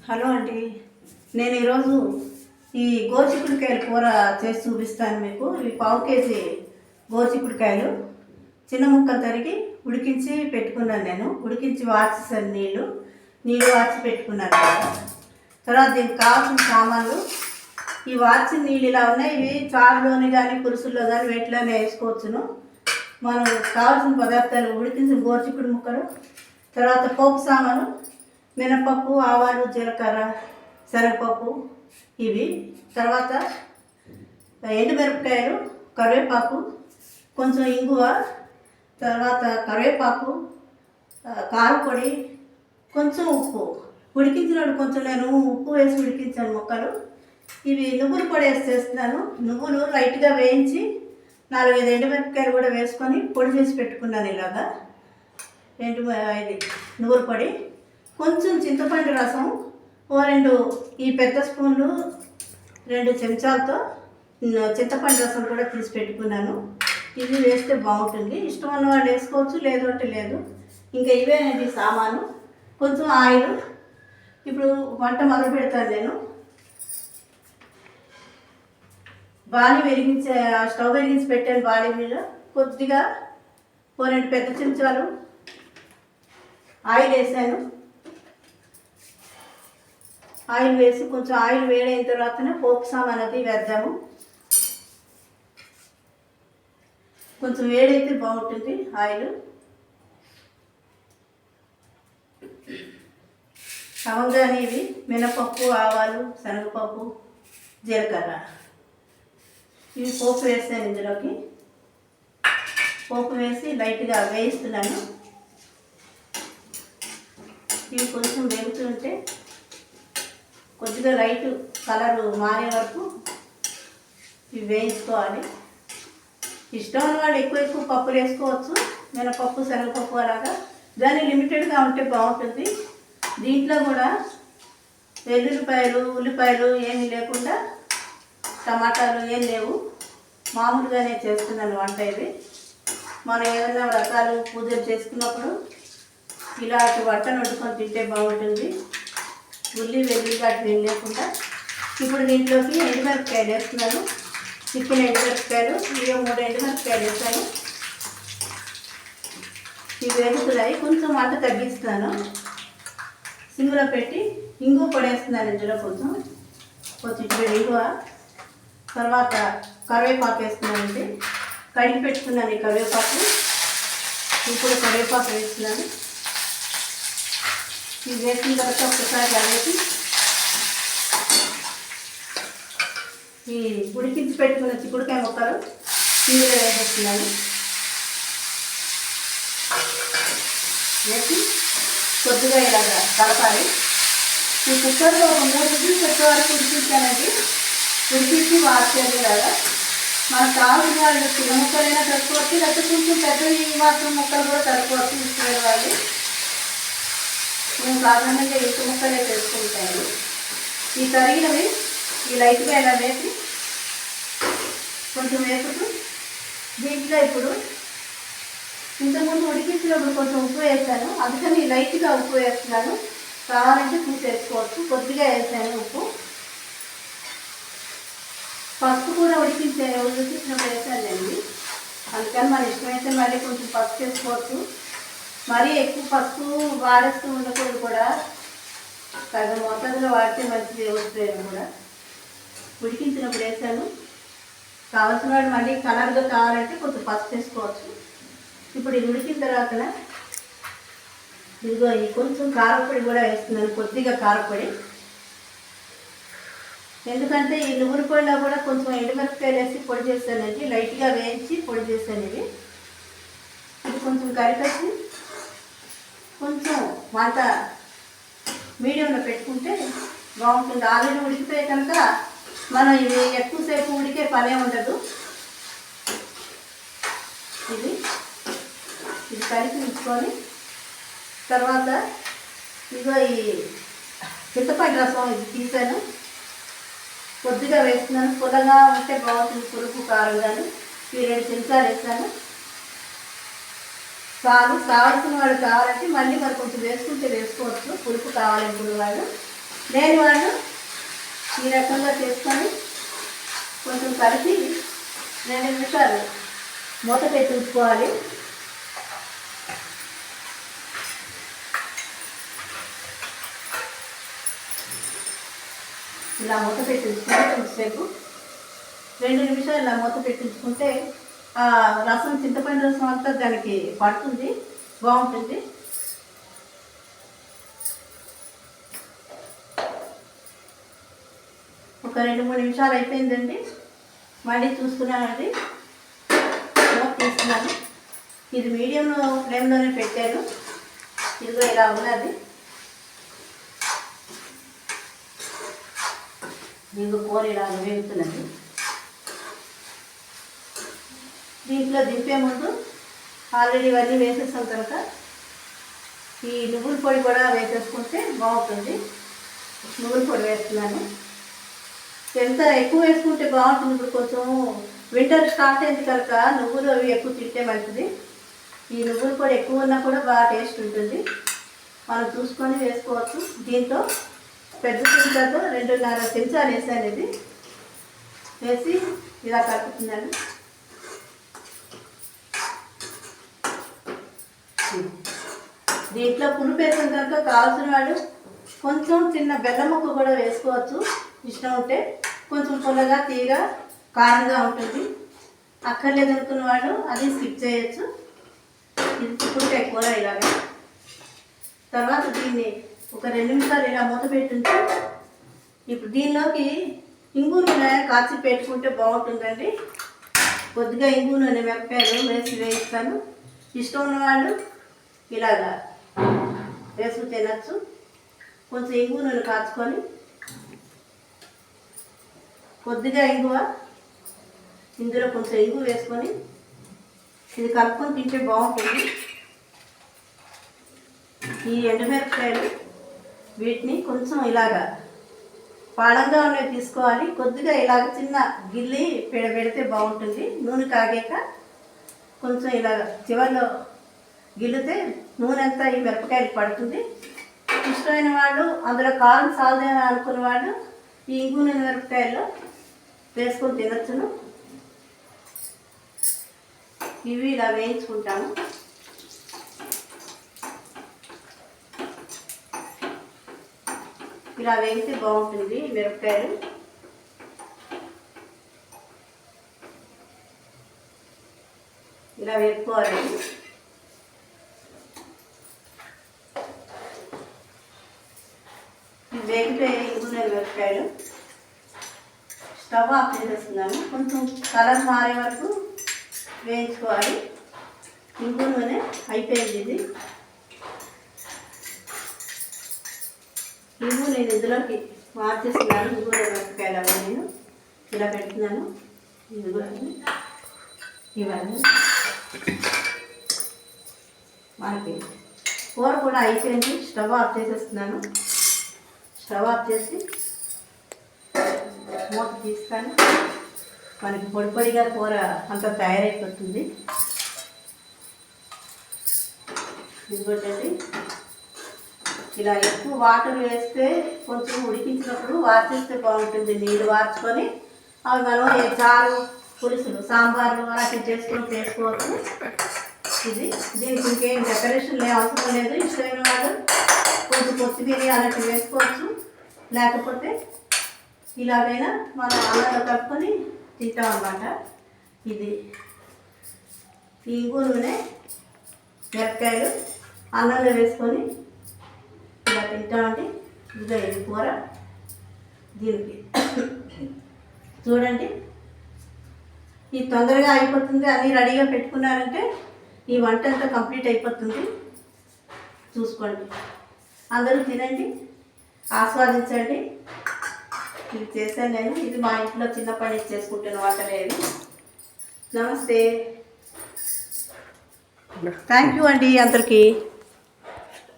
Hello అండి. నేను ఈరోజు ఈ గోరుచిక్కుడుకాయల కూర చేసి చూపిస్తాను మీకు. ఈ పావు కేజీ గోరుచిక్కుడుకాయలు చిన్న ముక్కలు తరిగి ఉడికించి పెట్టుకున్నాను. నేను ఉడికించి వార్చేసాను, నీళ్ళు వార్చి పెట్టుకున్నాను. తర్వాత దీనికి కావాల్సిన సామాన్లు, ఈ వార్చిన నీళ్ళు ఇలా ఉన్నాయి. ఇవి చారులోని కానీ పులుసుల్లో కానీ వేటిలోనే వేసుకోవచ్చును. మనం కావాల్సిన పదార్థాలు: ఉడికించిన గోరుచిక్కుడు ముక్కలు, తర్వాత పోపు సామాను, మినపప్పు, ఆవాలు, జీలకర్ర, శనగపప్పు ఇవి, తర్వాత ఎండుమిరపకాయలు, కరివేపాకు, కొంచెం ఇంగువ, తర్వాత కరివేపాకు, కారపొడి, కొంచెం ఉప్పు. ఉడికించినప్పుడు కొంచెం నేను ఉప్పు వేసి ఉడికించాను ముక్కలు. ఇవి నువ్వుల పొడి వేసి చేస్తున్నాను. నువ్వులు లైట్గా వేయించి 4-5 ఎండుమిరపకాయలు కూడా వేసుకొని పొడి చేసి పెట్టుకున్నాను. ఇలాగా ఇది నువ్వుల పొడి, కొంచెం చింతపండు రసం, 2 ఈ పెద్ద స్పూన్లు 2 చెంచాలతో చింతపండు రసం కూడా తీసి పెట్టుకున్నాను. ఇవి వేస్తే బాగుంటుంది. ఇష్టం ఉన్న వాళ్ళు వేసుకోవచ్చు, లేదు అంటే లేదు. ఇంకా ఇవేనండి సామాను. కొంచెం ఆయిల్. ఇప్పుడు వంట మొదలు పెడతాను. నేను స్టవ్ వెలిగించి పెట్టాను. బాణీ మీద కొద్దిగా 2 పెద్ద చెంచాలు ఆయిల్ వేసాను. ఆయిల్ వేసి కొంచెం ఆయిల్ వేడైన తర్వాతనే పోపు సామాన్ అది వేద్దాము. కొంచెం వేడైతే బాగుంటుంది ఆయిల్. లవంగాలు, ఇవి మినపప్పు, ఆవాలు, శనగపప్పు, జీలకర్ర ఇవి పోపు వేస్తాను. ఇందులోకి పోపు వేసి లైట్గా వేయిస్తున్నాను. ఇవి కొంచెం వేగుతుంటే కొద్దిగా లైట్ కలరు మారే వరకు ఇవి వేయించుకోవాలి. ఇష్టం ఉన్న వాళ్ళు ఎక్కువ పప్పులు వేసుకోవచ్చు, మినపప్పు, శనగపప్పు అలాగా. దాన్ని లిమిటెడ్గా ఉంటే బాగుంటుంది. దీంట్లో కూడా వెల్లుల్లిపాయలు, ఉల్లిపాయలు ఏమీ లేకుండా, టమాటాలు ఏం లేవు, మామూలుగానే చేస్తున్నాను వంట. ఇది మనం ఏదైనా వ్రతాలు, పూజలు చేసుకున్నప్పుడు ఇలాంటి వంటను వండుకొని తింటే బాగుంటుంది. వెల్లుల్లి వాటిని ఏం లేకుండా. ఇప్పుడు దీంట్లోకి ఎండుమిరపకాయలు వేస్తున్నాను. చికెన్ ఎండుమిరపకాయలు, 3 ఎండుమిరపకాయలు వేస్తాను. ఇవి వేగుతున్నాయి. కొంచెం మంట తగ్గిస్తున్నాను. సిమ్లో పెట్టి ఇంగువ పొడి వేస్తున్నాను. ఇందులో కొంచెం ఇంగువ, తర్వాత కరివేపాకు వేస్తున్నానండి. కడిగి పెట్టుకున్నాను ఈ కరివేపాకు. ఇప్పుడు కరివేపాకు వేస్తున్నాను. ఇవి వేసిన తర్వాత ఒకసారి కలిపి ఈ ఉడికించి పెట్టుకున్న చిక్కుడుకాయ ముక్కలు ఇందులో వేసేస్తున్నాను. వేసి కొద్దిగా ఇలాగ కలపాలి. ఈ కుక్కర్లో ఒక 3 విజిల్స్ వచ్చే వరకు ఉడికించానండి. ఉడికించి వార్చేది ఇలాగా. మనకు కావాల్సిన వాళ్ళు చిన్న ముక్కలైనా తక్కువచ్చు, లేకపోతే కొంచెం పెద్ద మాత్రం ముక్కలు కూడా తక్కువచ్చు. ఇష్టమైన వాళ్ళు నేను సాధారణంగా ఎక్కువ ముక్కలే చేసుకుంటాను. ఈ తరిగినవి ఈ లైట్గా ఇలా వేసి కొంచెం వేసుకుంటూ దీంట్లో ఇప్పుడు ఇంతకుముందు ఉడికించినప్పుడు కొంచెం ఉప్పు వేసాను, అందుకని లైట్గా ఉప్పు వేస్తున్నాను. కావాలంటే చూసి వేసుకోవచ్చు. కొద్దిగా వేసాను ఉప్పు. పసుపు కూడా ఉడికించినప్పుడు వేసానండి. అందుకని మన ఇష్టమైతే మళ్ళీ కొంచెం పసుపు వేసుకోవచ్చు. మరీ ఎక్కువ పసుపు వాడేస్తూ ఉండకూడదు కూడా, తగ్గ మోతాదులో వాడితే మంచిది. వస్తుంది కూడా ఉడికించినప్పుడు వేసాను. కావాల్సిన వాడు మళ్ళీ కలర్గా కావాలంటే కొంచెం పసుపు వేసుకోవచ్చు. ఇప్పుడు ఇది ఉడికిన తర్వాత ఇదిగో ఈ కొంచెం కారపొడి కూడా వేస్తున్నాను, కొద్దిగా కారపొడి. ఎందుకంటే ఈ నువ్వుల పొడిలో కూడా కొంచెం ఎండుమిరపకాయలు వేసి పొడి చేస్తానండి. లైట్గా వేయించి పొడి చేస్తాను. ఇది కొంచెం కరిపేసి కొంచెం వంట మీడియంలో పెట్టుకుంటే బాగుంటుంది. ఆల్రెడీ ఉడికితే కనుక మనం ఇవి ఎక్కువసేపు ఉడికే పనే ఉండదు. ఇది కలిపి ఉంచుకొని తర్వాత ఇదిగో ఈ చింతపండు రసం ఇది తీసాను, కొద్దిగా వేస్తున్నాను. పుల్లగా ఉంటే బాగుంటుంది, పులుపు కారంగాను. ఈ 2 చెంచాలు వేసాను. కావాల్సిన వాళ్ళు కావాలంటే మళ్ళీ మరి కొంచెం వేసుకుంటే వేసుకోవచ్చు, పులుపు కావాలనుకున్న వాళ్ళు. లేని వాళ్ళు ఈ రకంగా చేసుకొని కొంచెం కలిపి 2 నిమిషాలు మూత పెట్టి ఉంచుకోవాలి. ఇలా మూత పెట్టి ఉంచుకుంటే కొంచెంసేపు 2 నిమిషాలు ఇలా మూత పెట్టి ఉంచుకుంటే ఆ రసం, చింతపండు రసం అంతా దానికి పడుతుంది, బాగుంటుంది. ఒక 2-3 నిమిషాలు అయిపోయిందండి. మళ్ళీ చూసుకున్నానండి, మూత తీసుకున్నాను. ఇది మీడియం ఫ్లేమ్లోనే పెట్టాను. ఇదిగో ఇలా ఉన్నది. దీంట్లో కూర ఇలా వేగుతున్నది. దీంట్లో దింపే ముందు ఆల్రెడీ ఇవన్నీ వేసేసిన తర్వాత ఈ నువ్వుల పొడి కూడా వేసేసుకుంటే బాగుంటుంది. నువ్వుల పొడి వేస్తున్నాను. ఎంత ఎక్కువ వేసుకుంటే బాగుంటుంది. ఇప్పుడు కొంచెం వింటర్ స్టార్ట్ అయింది కనుక నువ్వులు అవి ఎక్కువ తింటే మంచిది. ఈ నువ్వుల పొడి ఎక్కువ ఉన్నా కూడా బాగా టేస్ట్ ఉంటుంది. మనం చూసుకొని వేసుకోవచ్చు. దీంతో పెద్ద చెంచాతో 2.5 చెంచాలు వేసాను. ఇది వేసి ఇలా కలుపుతున్నాను. దీంట్లో పులుపు వేసిన కనుక కావాల్సిన వాళ్ళు కొంచెం చిన్న బెల్లం ముక్క కూడా వేసుకోవచ్చు. ఇష్టం ఉంటే కొంచెం పుల్లగా, తీగా, కారంగా ఉంటుంది. అక్కర్లేదు అనుకున్న వాళ్ళు అది స్కిప్ చేయొచ్చు. ఇది చిక్కుడుకాయ కూర ఇలాగే. తర్వాత దీన్ని ఒక 2 నిమిషాలు ఇలా మూత పెట్టుంటే ఇప్పుడు దీనిలోకి ఇంగు నూనె కాచి పెట్టుకుంటే బాగుంటుందండి. కొద్దిగా ఇంగు నూనె, మిరపకాయలు వేసి వేయిస్తాను. ఇష్టం ఉన్నవాళ్ళు ఇలాగా వేసుకు తినచ్చు. కొంచెం ఇంగు నూనె కాచుకొని కొద్దిగా ఇందులో కొంచెం ఇంగు వేసుకొని ఇది కలుపుకొని తింటే బాగుంటుంది. ఈ ఎండుమిరపకాయలు వీటిని కొంచెం ఇలాగా పాళంగా ఉన్నవి తీసుకోవాలి. కొద్దిగా ఇలాగ చిన్న గిల్లి పెడితే బాగుంటుంది. నూనె కాగాక కొంచెం ఇలాగ చివరిలో గిల్లితే నూనె అంతా ఈ మిరపకాయలు పడుతుంది. ఇష్టమైన వాళ్ళు అందులో కారం సాలదని అనుకున్న వాళ్ళు ఈ ఇంగు నూనె మిరపకాయల్లో వేసుకొని తినచ్చును. ఇవి ఇలా వేయించుకుంటాము. ఇలా వేస్తే బాగుంటుంది మిరపకాయలు. ఇలా వేపుకోవాలి. వేగితే ఇంగునే మిరపకాయలు స్టవ్ ఆఫ్ చేసేస్తున్నాను. కొంచెం కలర్ మారే వరకు వేయించుకోవాలి. ఇంగు నూనె అయిపోయింది. ఇది ఇంగు నేను ఇందులోకి మార్చేస్తున్నాను. ఇంగు మిరపకాయలు అవి నేను ఇలా పెడుతున్నాను. ఇవన్నీ మనకి కూర కూడా అయిపోయింది. స్టవ్ ఆఫ్ చేసేస్తున్నాను. స్టవ్ ఆఫ్ చేసి మూత తీసుకొని మనకి పొడి పొడిగా కూర అంతా తయారైపోతుంది. ఇదిగోటండి, ఇలా ఎక్కువ వాటర్ వేస్తే కొంచెం ఉడికించినప్పుడు వార్చేస్తే బాగుంటుంది. నీళ్ళు వార్చుకొని అవి మనం ఏ చారు, పులుసులు, సాంబార్లు అలాంటివి చేసుకొని చేసుకోవచ్చు. దీనికి ఇంకేం డెకరేషన్ అవసరం లేదు. ఇష్టమైన వాళ్ళు కొంచెం కొత్తిమీర అలాంటివి వేసుకోవచ్చు. లేకపోతే ఇలాగైనా మనం అన్నంలో కలుపుకొని తింటాం అన్నమాట. ఇది ఇంగు నూనె, మిరపకాయలు అన్నంలో వేసుకొని ఇలా తింటామండి. ఇదిగో ఇది కూర. దీనికి చూడండి, ఇది తొందరగా అయిపోతుంది. అన్నీ రెడీగా పెట్టుకున్నారంటే ఈ వంట అంతా కంప్లీట్ అయిపోతుంది. చూసుకోండి, అందరూ తినండి, ఆస్వాదించండి. ఇది చేశాను నేను. ఇది మా ఇంట్లో చిన్నప్పటి నుంచి చేసుకుంటున్న వంట లేదు. నమస్తే, థ్యాంక్ యూ అండి అందరికీ.